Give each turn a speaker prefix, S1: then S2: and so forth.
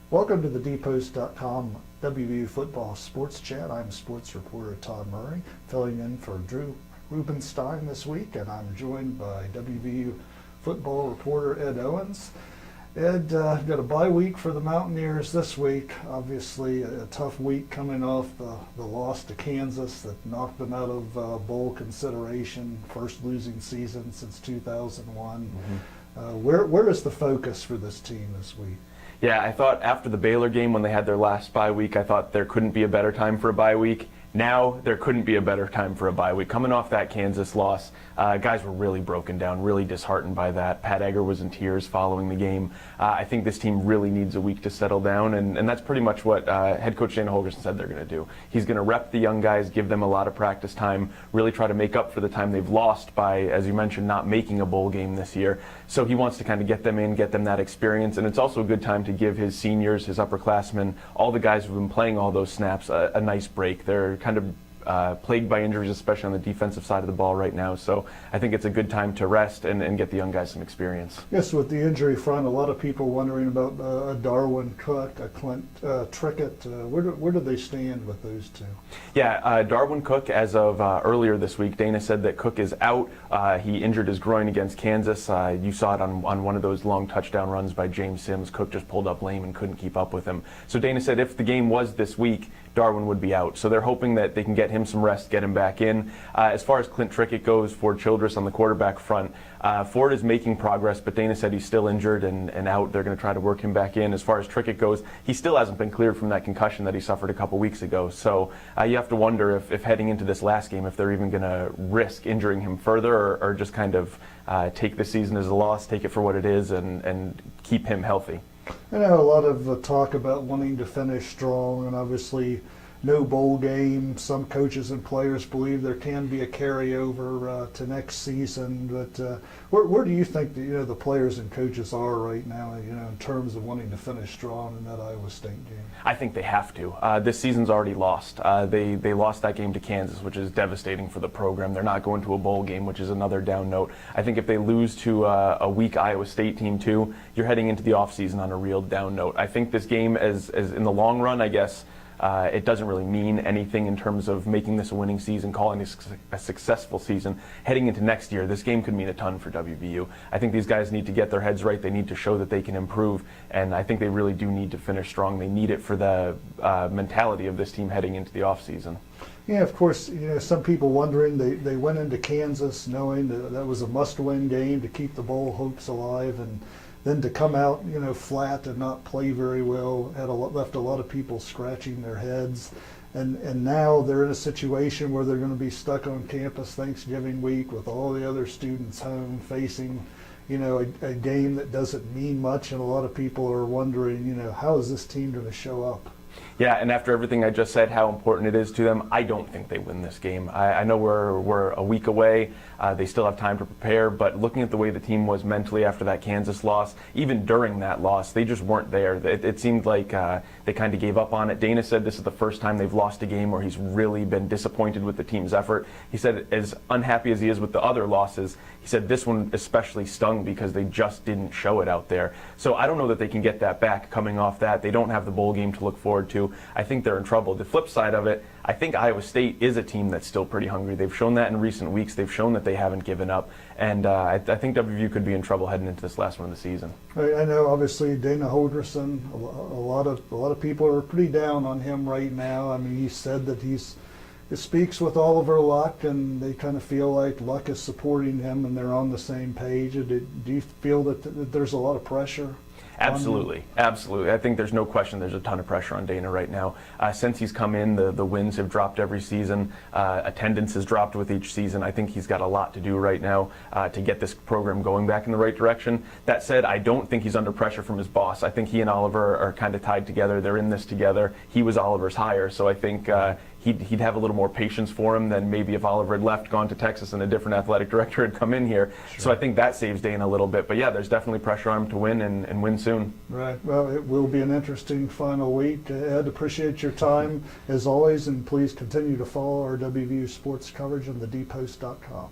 S1: Welcome to the dpost.com WVU Football Sports Chat. I'm sports reporter Todd Murray, filling in for Drew Rubenstein this week, and I'm joined by WVU football reporter Ed Owens. Ed, got a bye week for the Mountaineers this week. Obviously, a tough week coming off the loss to Kansas that knocked them out of bowl consideration, first losing season since 2001. Where is the focus for this team this week?
S2: Yeah, I thought after the Baylor game when they had their last bye week, I thought there couldn't be a better time for a bye week. Now there couldn't be a better time for a bye week. Coming off that Kansas loss, guys were really broken down, really disheartened by that. Pat Egger was in tears following the game. I think this team really needs a week to settle down, and that's pretty much what head coach Holgorsen said they're going to do. He's going to rep the young guys, give them a lot of practice time, really try to make up for the time they've lost by, as you mentioned, not making a bowl game this year. So he wants to kind of get them in, get them that experience, and it's also a good time to give his seniors, his upperclassmen, all the guys who've been playing all those snaps a nice break. They're kind of plagued by injuries, especially on the defensive side of the ball right now. So I think it's a good time to rest and get the young guys some experience.
S1: Yes, with the injury front, a lot of people wondering about Darwin Cook, Clint Trickett. Where do they stand with those two?
S2: Yeah, Darwin Cook, as of earlier this week, Dana said that Cook is out. He injured his groin against Kansas. You saw it on one of those long touchdown runs by James Sims. Cook just pulled up lame and couldn't keep up with him. So Dana said if the game was this week, Darwin would be out. So they're hoping that they can get him some rest, get him back in. As far as Clint Trickett goes, Ford Childress on the quarterback front, Ford is making progress, but Dana said he's still injured and out. They're going to try to work him back in. As far as Trickett goes, he still hasn't been cleared from that concussion that he suffered a couple weeks ago. So you have to wonder if heading into this last game, if they're even going to risk injuring him further or just kind of take the season as a loss, take it for what it is, and keep him healthy.
S1: I know a lot of talk about wanting to finish strong, and obviously no bowl game. Some coaches and players believe there can be a carryover to next season. But where do you think the players and coaches are right now? In terms of wanting to finish strong in that Iowa State game.
S2: I think they have to. This season's already lost. They lost that game to Kansas, which is devastating for the program. They're not going to a bowl game, which is another down note. I think if they lose to a weak Iowa State team too, you're heading into the offseason on a real down note. I think this game, as in the long run, I guess. It doesn't really mean anything in terms of making this a winning season, calling this a successful season. Heading into next year, this game could mean a ton for WVU. I think these guys need to get their heads right. They need to show that they can improve, and I think they really do need to finish strong. They need it for the mentality of this team heading into the offseason.
S1: Yeah, of course, some people wondering, they went into Kansas knowing that was a must-win game to keep the bowl hopes alive, and then to come out, flat and not play very well, left a lot of people scratching their heads. And now they're in a situation where they're going to be stuck on campus Thanksgiving week with all the other students home facing, a game that doesn't mean much. And a lot of people are wondering, how is this team going to show up?
S2: Yeah, and after everything I just said, how important it is to them, I don't think they win this game. I know we're a week away. They still have time to prepare, but looking at the way the team was mentally after that Kansas loss, even during that loss, they just weren't there. It seemed like they kind of gave up on it. Dana said this is the first time they've lost a game where he's really been disappointed with the team's effort. He said as unhappy as he is with the other losses, he said this one especially stung because they just didn't show it out there. So I don't know that they can get that back coming off that. They don't have the bowl game to look forward to. I think they're in trouble. The flip side of it, I think Iowa State is a team that's still pretty hungry. They've shown that in recent weeks. They've shown that they haven't given up. And I think WVU could be in trouble heading into this last one of the season.
S1: I know, obviously, Dana Holgorsen, a lot of people are pretty down on him right now. I mean, he said that he speaks with Oliver Luck, and they kind of feel like Luck is supporting him, and they're on the same page. Do you feel that there's a lot of pressure?
S2: Absolutely. I think there's no question there's a ton of pressure on Dana right now. Since he's come in, the wins have dropped every season. Attendance has dropped with each season. I think he's got a lot to do right now to get this program going back in the right direction. That said, I don't think he's under pressure from his boss. I think he and Oliver are kind of tied together. They're in this together. He was Oliver's hire, so I think he'd have a little more patience for him than maybe if Oliver had left, gone to Texas, and a different athletic director had come in here. Sure. So I think that saves Dana a little bit. But yeah, there's definitely pressure on him to win and win soon.
S1: Right. Well, it will be an interesting final week. Ed, appreciate your time as always, and please continue to follow our WVU sports coverage on the dpost.com.